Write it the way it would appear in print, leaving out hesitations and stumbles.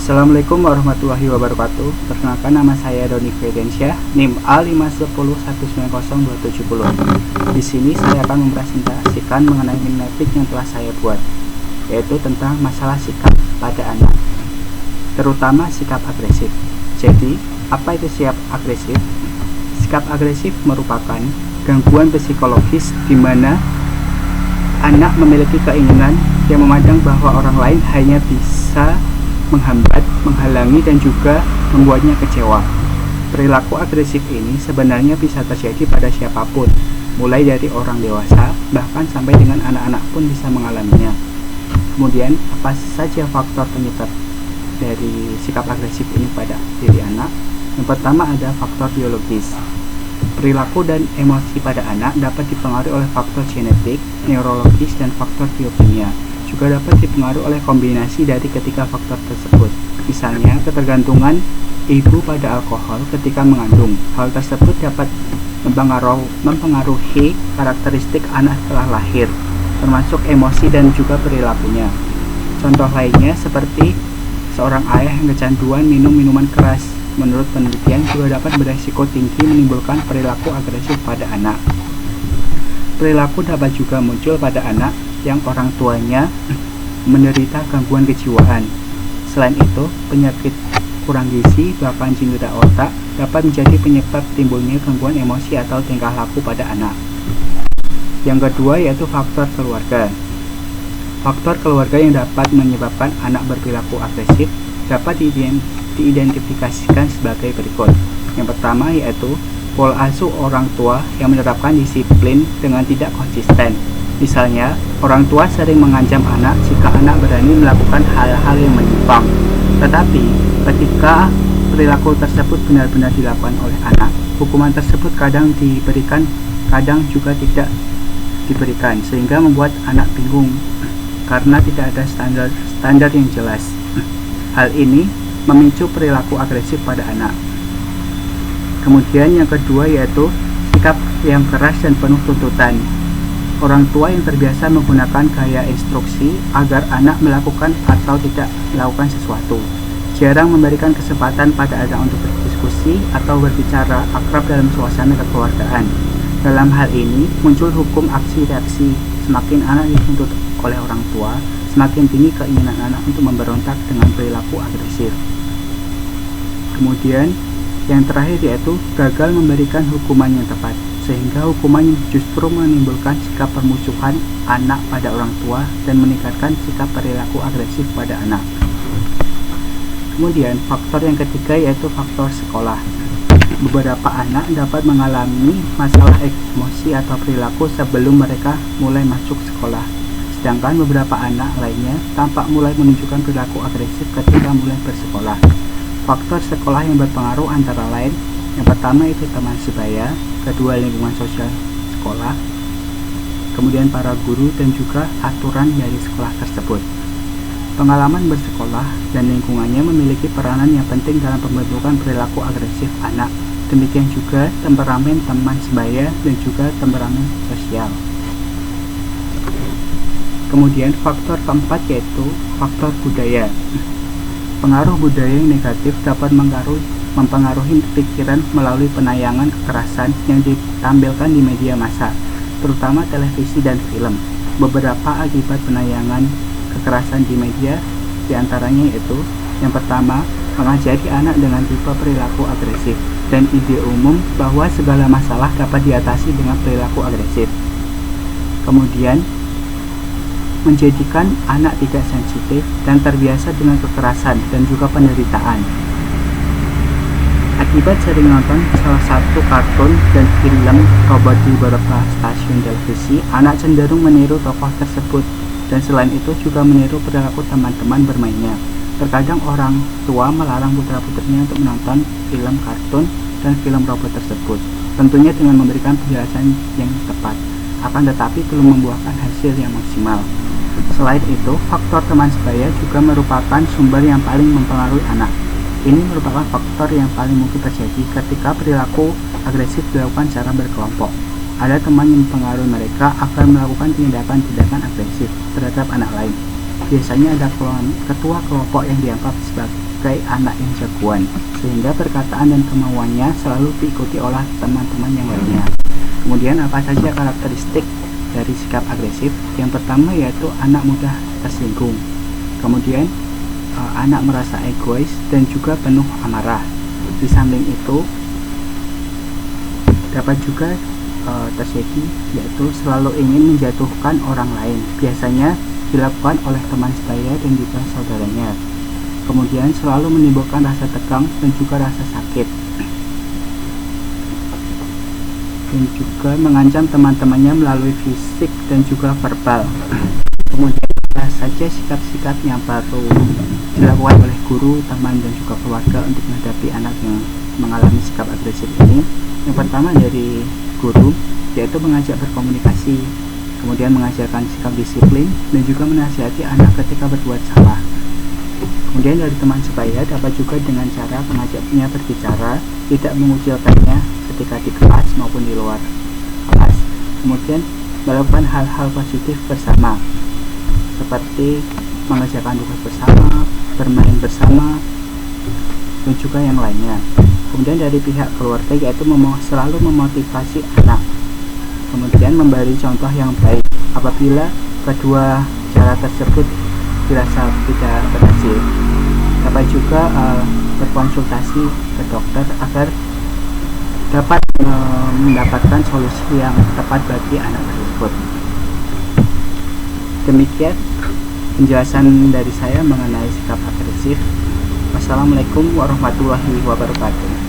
Assalamualaikum warahmatullahi wabarakatuh. Perkenalkan, nama saya Doni Fedensyah, NIM A510190270. Di sini saya akan mempresentasikan mengenai mimematik yang telah saya buat, yaitu tentang masalah sikap pada anak, terutama sikap agresif. Jadi, apa itu sikap agresif? Sikap agresif merupakan gangguan psikologis di mana anak memiliki keinginan yang memandang bahwa orang lain hanya bisa menghambat, menghalangi, dan juga membuatnya kecewa. Perilaku agresif ini sebenarnya bisa terjadi pada siapapun, mulai dari orang dewasa, bahkan sampai dengan anak-anak pun bisa mengalaminya. Kemudian, apa saja faktor penyebab dari sikap agresif ini pada diri anak? Yang pertama ada faktor biologis. Perilaku dan emosi pada anak dapat dipengaruhi oleh faktor genetik, neurologis, dan faktor biokimia. Juga dapat dipengaruhi oleh kombinasi dari ketiga faktor tersebut. Misalnya, ketergantungan ibu pada alkohol ketika mengandung. Hal tersebut dapat mempengaruhi karakteristik anak setelah lahir, termasuk emosi dan juga perilakunya. Contoh lainnya seperti seorang ayah yang kecanduan minum minuman keras. Menurut penelitian juga dapat beresiko tinggi menimbulkan perilaku agresif pada anak. Perilaku dapat juga muncul pada anak yang orang tuanya menderita gangguan kejiwaan. Selain itu, penyakit kurang gizi bahkan cedera otak dapat menjadi penyebab timbulnya gangguan emosi atau tingkah laku pada anak. Yang kedua yaitu faktor keluarga. Faktor keluarga yang dapat menyebabkan anak berperilaku agresif dapat diidentifikasikan sebagai berikut. Yang pertama yaitu pola asuh orang tua yang menerapkan disiplin dengan tidak konsisten. Misalnya, orang tua sering mengancam anak jika anak berani melakukan hal-hal yang menyimpang. Tetapi, ketika perilaku tersebut benar-benar dilakukan oleh anak, hukuman tersebut kadang diberikan, kadang juga tidak diberikan, sehingga membuat anak bingung karena tidak ada standar yang jelas. Hal ini memicu perilaku agresif pada anak. Kemudian yang kedua yaitu sikap yang keras dan penuh tuntutan. Orang tua yang terbiasa menggunakan gaya instruksi agar anak melakukan atau tidak melakukan sesuatu. Jarang memberikan kesempatan pada anak untuk berdiskusi atau berbicara akrab dalam suasana kekeluargaan. Dalam hal ini muncul hukum aksi reaksi. Semakin anak dituntut oleh orang tua, semakin tinggi keinginan anak untuk memberontak dengan perilaku agresif. Kemudian yang terakhir yaitu gagal memberikan hukuman yang tepat, sehingga hukuman justru menimbulkan sikap permusuhan anak pada orang tua dan meningkatkan sikap perilaku agresif pada anak. Kemudian faktor yang ketiga yaitu faktor sekolah. Beberapa anak dapat mengalami masalah emosi atau perilaku sebelum mereka mulai masuk sekolah, sedangkan beberapa anak lainnya tampak mulai menunjukkan perilaku agresif ketika mulai bersekolah. Faktor sekolah yang berpengaruh antara lain, yang pertama itu teman sebaya, kedua lingkungan sosial sekolah, kemudian para guru dan juga aturan dari sekolah tersebut. Pengalaman bersekolah dan lingkungannya memiliki peranan yang penting dalam pembentukan perilaku agresif anak. Demikian juga temperamen teman sebaya dan juga temperamen sosial. Kemudian faktor keempat yaitu faktor budaya. Pengaruh budaya yang negatif dapat mempengaruhi pikiran melalui penayangan kekerasan yang ditampilkan di media massa, terutama televisi dan film. Beberapa akibat penayangan kekerasan di media diantaranya yaitu yang pertama, mengajari anak dengan tipe perilaku agresif dan ide umum bahwa segala masalah dapat diatasi dengan perilaku agresif. Kemudian, menjadikan anak tidak sensitif dan terbiasa dengan kekerasan dan juga penderitaan. Akibat sering nonton salah satu kartun dan film robot di beberapa stasiun televisi, anak cenderung meniru tokoh tersebut dan selain itu juga meniru perilaku teman-teman bermainnya. Terkadang orang tua melarang putra-putrinya untuk menonton film kartun dan film robot tersebut, tentunya dengan memberikan penjelasan yang tepat, akan tetapi belum membuahkan hasil yang maksimal. Selain itu, faktor teman sebaya juga merupakan sumber yang paling mempengaruhi anak. Ini merupakan faktor yang paling mungkin terjadi ketika perilaku agresif dilakukan secara berkelompok. Ada teman yang mempengaruhi mereka agar melakukan tindakan-tindakan agresif terhadap anak lain. Biasanya ada ketua kelompok yang dianggap sebagai sebagai anak yang jagoan, sehingga perkataan dan kemauannya selalu diikuti oleh teman-teman yang lainnya. Kemudian apa saja karakteristik dari sikap agresif? Yang pertama yaitu anak mudah tersinggung. Kemudian anak merasa egois dan juga penuh amarah. Di samping itu dapat juga terjadi yaitu selalu ingin menjatuhkan orang lain. Biasanya dilakukan oleh teman sebaya dan juga saudaranya. Kemudian selalu menimbulkan rasa tegang dan juga rasa sakit, dan juga mengancam teman-temannya melalui fisik dan juga verbal. Kemudian apa saja sikap-sikap yang baru dilakukan oleh guru, teman, dan juga keluarga untuk menghadapi anak yang mengalami sikap agresif ini? Yang pertama dari guru yaitu mengajak berkomunikasi, kemudian mengajarkan sikap disiplin dan juga menasihati anak ketika berbuat salah. Kemudian dari teman sebaya dapat juga dengan cara mengajaknya berbicara, tidak mengucilkannya ketika di kelas maupun di luar kelas. Kemudian melakukan hal-hal positif bersama, seperti mengerjakan tugas bersama, bermain bersama, dan juga yang lainnya. Kemudian dari pihak keluarga yaitu selalu memotivasi anak, kemudian memberi contoh yang baik. Apabila kedua cara tersebut dirasa tidak berhasil, dapat juga berkonsultasi ke dokter agar dapat mendapatkan solusi yang tepat bagi anak tersebut. Demikian penjelasan dari saya mengenai sikap agresif. Wassalamualaikum warahmatullahi wabarakatuh.